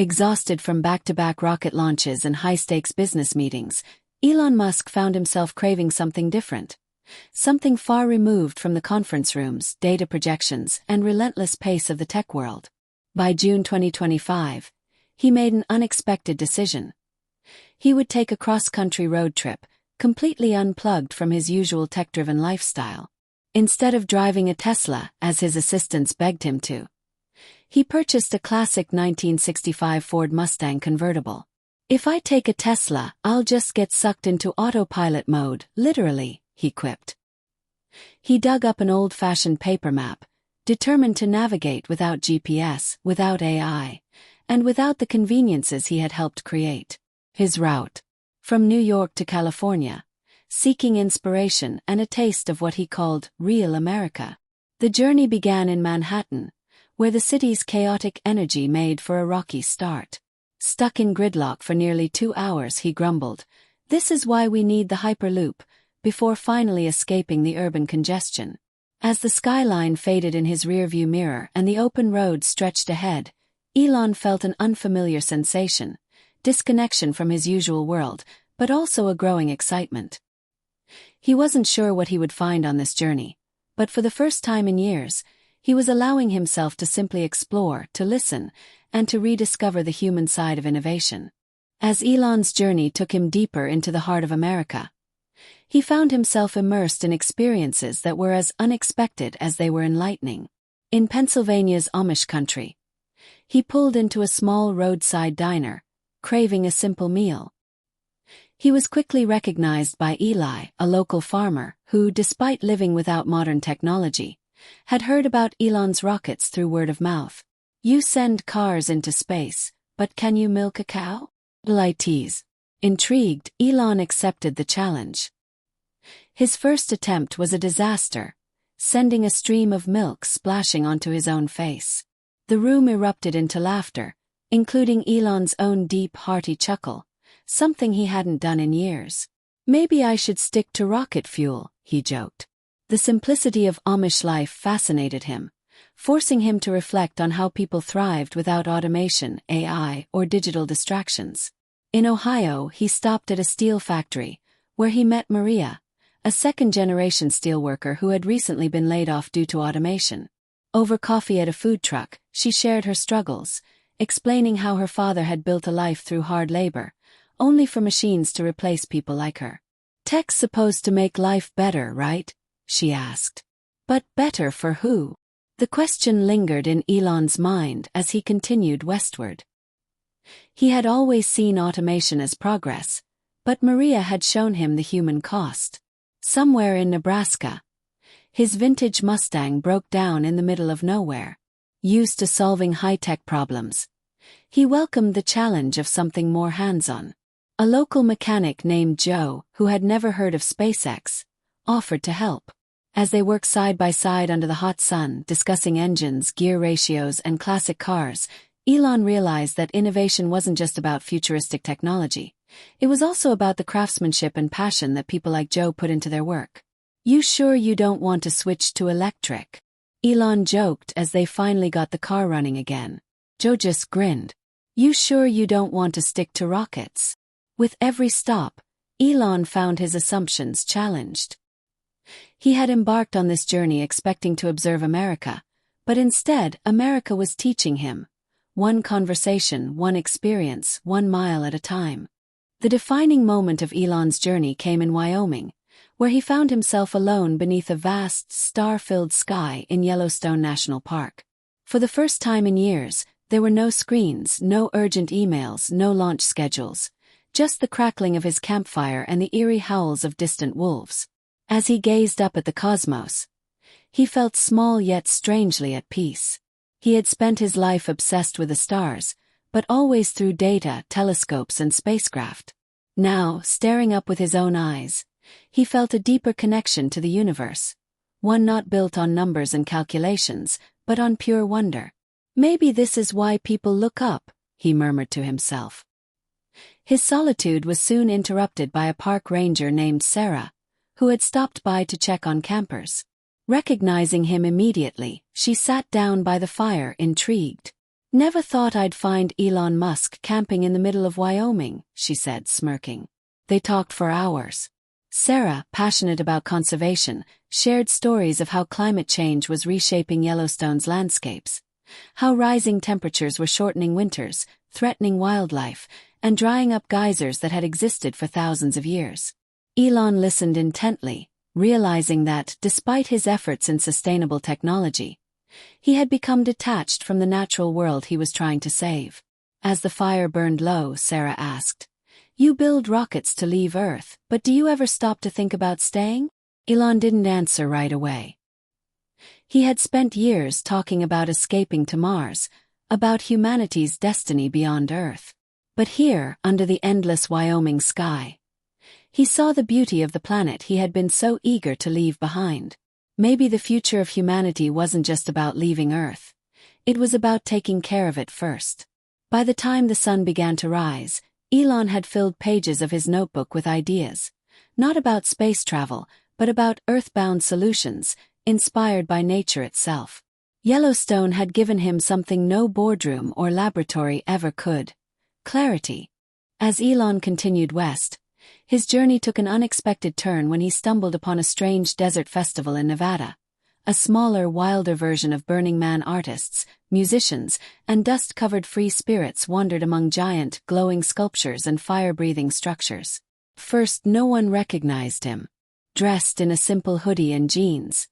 Exhausted from back-to-back rocket launches and high-stakes business meetings, Elon Musk found himself craving something different. Something far removed from the conference rooms, data projections, and relentless pace of the tech world. By June 2025, he made an unexpected decision. He would take a cross-country road trip, completely unplugged from his usual tech-driven lifestyle. Instead of driving a Tesla, as his assistants begged him to, he purchased a classic 1965 Ford Mustang convertible. "If I take a Tesla, I'll just get sucked into autopilot mode, literally," he quipped. He dug up an old-fashioned paper map, determined to navigate without GPS, without AI, and without the conveniences he had helped create. His route, from New York to California, seeking inspiration and a taste of what he called real America. The journey began in Manhattan, where the city's chaotic energy made for a rocky start. Stuck in gridlock for nearly 2 hours, he grumbled, "This is why we need the Hyperloop," before finally escaping the urban congestion. As the skyline faded in his rearview mirror and the open road stretched ahead, Elon felt an unfamiliar sensation, disconnection from his usual world, but also a growing excitement. He wasn't sure what he would find on this journey, but for the first time in years, he was allowing himself to simply explore, to listen, and to rediscover the human side of innovation. As Elon's journey took him deeper into the heart of America, he found himself immersed in experiences that were as unexpected as they were enlightening. In Pennsylvania's Amish country, he pulled into a small roadside diner, craving a simple meal. He was quickly recognized by Eli, a local farmer, who, despite living without modern technology, had heard about Elon's rockets through word of mouth. "You send cars into space, but can you milk a cow?" Eli teased. Intrigued, Elon accepted the challenge. His first attempt was a disaster, sending a stream of milk splashing onto his own face. The room erupted into laughter, including Elon's own deep, hearty chuckle, something he hadn't done in years. "Maybe I should stick to rocket fuel," he joked. The simplicity of Amish life fascinated him, forcing him to reflect on how people thrived without automation, AI, or digital distractions. In Ohio, he stopped at a steel factory, where he met Maria, a second-generation steelworker who had recently been laid off due to automation. Over coffee at a food truck, she shared her struggles, explaining how her father had built a life through hard labor, only for machines to replace people like her. "Tech's supposed to make life better, right?" she asked. "But better for who?" The question lingered in Elon's mind as he continued westward. He had always seen automation as progress, but Maria had shown him the human cost. Somewhere in Nebraska, his vintage Mustang broke down in the middle of nowhere. Used to solving high-tech problems, he welcomed the challenge of something more hands-on. A local mechanic named Joe, who had never heard of SpaceX, offered to help. As they worked side by side under the hot sun, discussing engines, gear ratios, and classic cars, Elon realized that innovation wasn't just about futuristic technology. It was also about the craftsmanship and passion that people like Joe put into their work. "You sure you don't want to switch to electric?" Elon joked as they finally got the car running again. Joe just grinned. "You sure you don't want to stick to rockets?" With every stop, Elon found his assumptions challenged. He had embarked on this journey expecting to observe America, but instead America was teaching him. One conversation, one experience, 1 mile at a time. The defining moment of Elon's journey came in Wyoming, where he found himself alone beneath a vast, star-filled sky in Yellowstone National Park. For the first time in years, there were no screens, no urgent emails, no launch schedules, just the crackling of his campfire and the eerie howls of distant wolves. As he gazed up at the cosmos, he felt small yet strangely at peace. He had spent his life obsessed with the stars, but always through data, telescopes, and spacecraft. Now, staring up with his own eyes, he felt a deeper connection to the universe, one not built on numbers and calculations, but on pure wonder. "Maybe this is why people look up," he murmured to himself. His solitude was soon interrupted by a park ranger named Sarah, who had stopped by to check on campers. Recognizing him immediately, she sat down by the fire, intrigued. Never thought I'd find Elon Musk camping in the middle of Wyoming, she said, smirking. They talked for hours. Sarah, passionate about conservation, shared stories of how climate change was reshaping Yellowstone's landscapes, how rising temperatures were shortening winters, threatening wildlife, and drying up geysers that had existed for thousands of years. Elon listened intently, realizing that, despite his efforts in sustainable technology, he had become detached from the natural world he was trying to save. As the fire burned low, Sarah asked, "You build rockets to leave Earth, but do you ever stop to think about staying?" Elon didn't answer right away. He had spent years talking about escaping to Mars, about humanity's destiny beyond Earth. But here, under the endless Wyoming sky, he saw the beauty of the planet he had been so eager to leave behind. Maybe the future of humanity wasn't just about leaving Earth. It was about taking care of it first. By the time the sun began to rise, Elon had filled pages of his notebook with ideas, not about space travel, but about earthbound solutions, inspired by nature itself. Yellowstone had given him something no boardroom or laboratory ever could: clarity. As Elon continued west, his journey took an unexpected turn when he stumbled upon a strange desert festival in Nevada. A smaller, wilder version of Burning Man. Artists, musicians, and dust-covered free spirits wandered among giant, glowing sculptures and fire-breathing structures. First, no one recognized him. Dressed in a simple hoodie and jeans,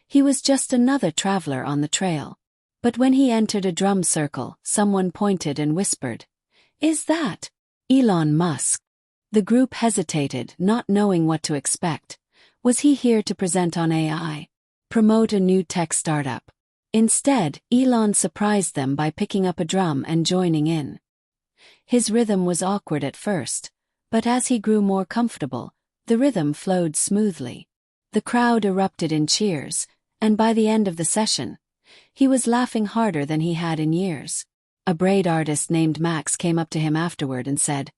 he was just another traveler on the trail. But when he entered a drum circle, someone pointed and whispered, "Is that Elon Musk?" The group hesitated, not knowing what to expect. Was he here to present on AI? Promote a new tech startup? Instead, Elon surprised them by picking up a drum and joining in. His rhythm was awkward at first, but as he grew more comfortable, the rhythm flowed smoothly. The crowd erupted in cheers, and by the end of the session, he was laughing harder than he had in years. A braid artist named Max came up to him afterward and said,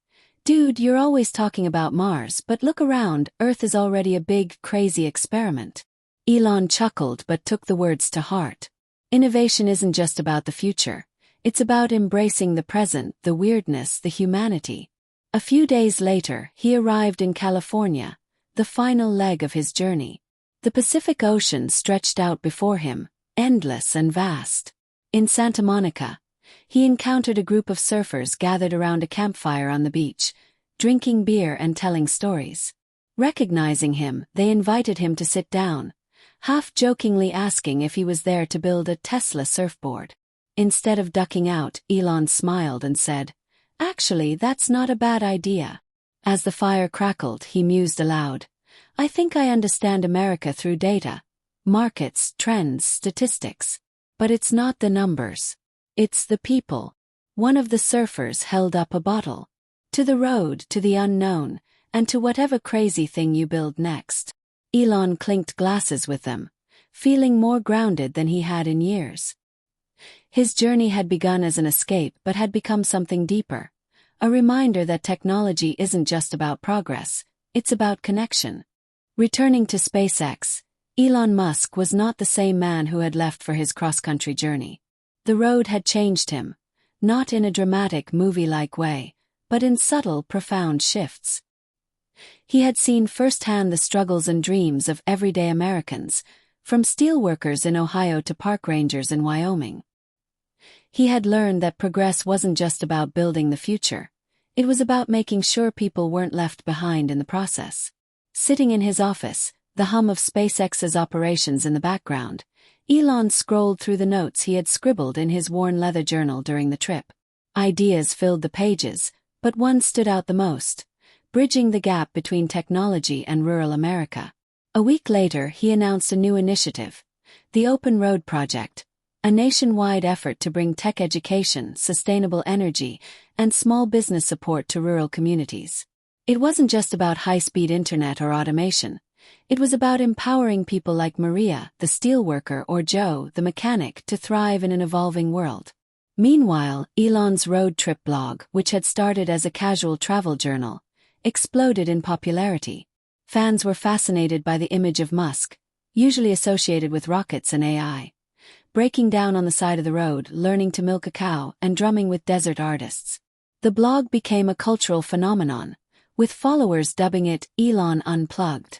"Dude, you're always talking about Mars, but look around, Earth is already a big, crazy experiment." Elon chuckled but took the words to heart. Innovation isn't just about the future. It's about embracing the present, the weirdness, the humanity. A few days later, he arrived in California, the final leg of his journey. The Pacific Ocean stretched out before him, endless and vast. In Santa Monica, he encountered a group of surfers gathered around a campfire on the beach, drinking beer and telling stories. Recognizing him, they invited him to sit down, half-jokingly asking if he was there to build a Tesla surfboard. Instead of ducking out, Elon smiled and said, "Actually, that's not a bad idea." As the fire crackled, he mused aloud, "I think I understand America through data, markets, trends, statistics. But it's not the numbers. It's the people." One of the surfers held up a bottle. "To the road, to the unknown, and to whatever crazy thing you build next." Elon clinked glasses with them, feeling more grounded than he had in years. His journey had begun as an escape but had become something deeper, a reminder that technology isn't just about progress, it's about connection. Returning to SpaceX, Elon Musk was not the same man who had left for his cross-country journey. The road had changed him, not in a dramatic movie-like way, but in subtle, profound shifts. He had seen firsthand the struggles and dreams of everyday Americans, from steelworkers in Ohio to park rangers in Wyoming. He had learned that progress wasn't just about building the future, it was about making sure people weren't left behind in the process. Sitting in his office, the hum of SpaceX's operations in the background, Elon scrolled through the notes he had scribbled in his worn leather journal during the trip. Ideas filled the pages, but one stood out the most: bridging the gap between technology and rural America. A week later, he announced a new initiative, the Open Road Project, a nationwide effort to bring tech education, sustainable energy, and small business support to rural communities. It wasn't just about high-speed internet or automation. It was about empowering people like Maria, the steelworker, or Joe, the mechanic, to thrive in an evolving world. Meanwhile, Elon's road trip blog, which had started as a casual travel journal, exploded in popularity. Fans were fascinated by the image of Musk, usually associated with rockets and AI, breaking down on the side of the road, learning to milk a cow, and drumming with desert artists. The blog became a cultural phenomenon, with followers dubbing it Elon Unplugged.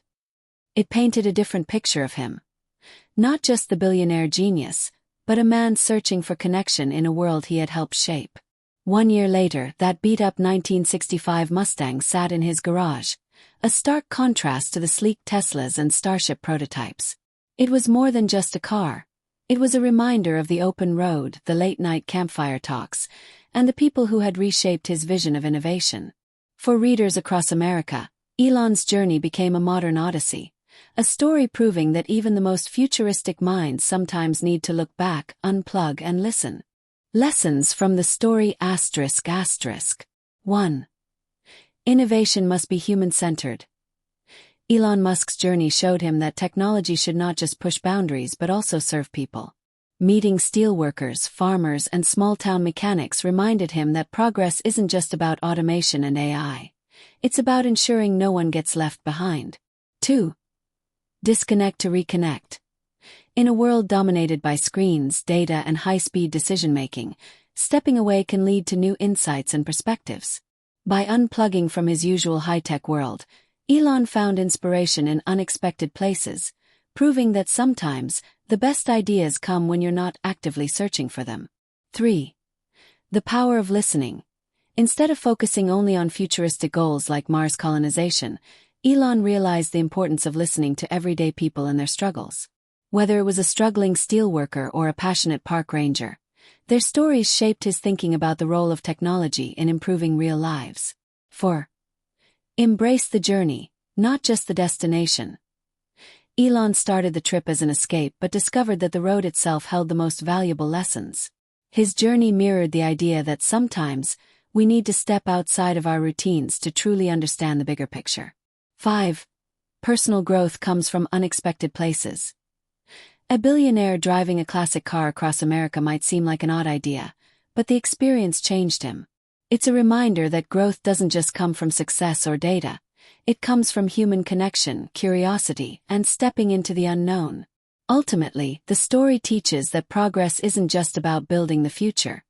It painted a different picture of him. Not just the billionaire genius, but a man searching for connection in a world he had helped shape. 1 year later, that beat-up 1965 Mustang sat in his garage, a stark contrast to the sleek Teslas and Starship prototypes. It was more than just a car. It was a reminder of the open road, the late-night campfire talks, and the people who had reshaped his vision of innovation. For readers across America, Elon's journey became a modern odyssey, a story proving that even the most futuristic minds sometimes need to look back, unplug, and listen. Lessons from the story ***. 1. Innovation must be human-centered. Elon Musk's journey showed him that technology should not just push boundaries but also serve people. Meeting steelworkers, farmers, and small-town mechanics reminded him that progress isn't just about automation and AI. It's about ensuring no one gets left behind. 2. Disconnect to reconnect. In a world dominated by screens, data, and high-speed decision-making, stepping away can lead to new insights and perspectives. By unplugging from his usual high-tech world, Elon found inspiration in unexpected places, proving that sometimes the best ideas come when you're not actively searching for them. 3. The power of listening. Instead of focusing only on futuristic goals like Mars colonization, Elon realized the importance of listening to everyday people and their struggles. Whether it was a struggling steelworker or a passionate park ranger, their stories shaped his thinking about the role of technology in improving real lives. 4. Embrace the journey, not just the destination. Elon started the trip as an escape but discovered that the road itself held the most valuable lessons. His journey mirrored the idea that sometimes we need to step outside of our routines to truly understand the bigger picture. 5. Personal growth comes from unexpected places. A billionaire driving a classic car across America might seem like an odd idea, but the experience changed him. It's a reminder that growth doesn't just come from success or data. It comes from human connection, curiosity, and stepping into the unknown. Ultimately, the story teaches that progress isn't just about building the future.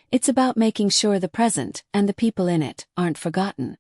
It's about making sure the present, and the people in it, aren't forgotten.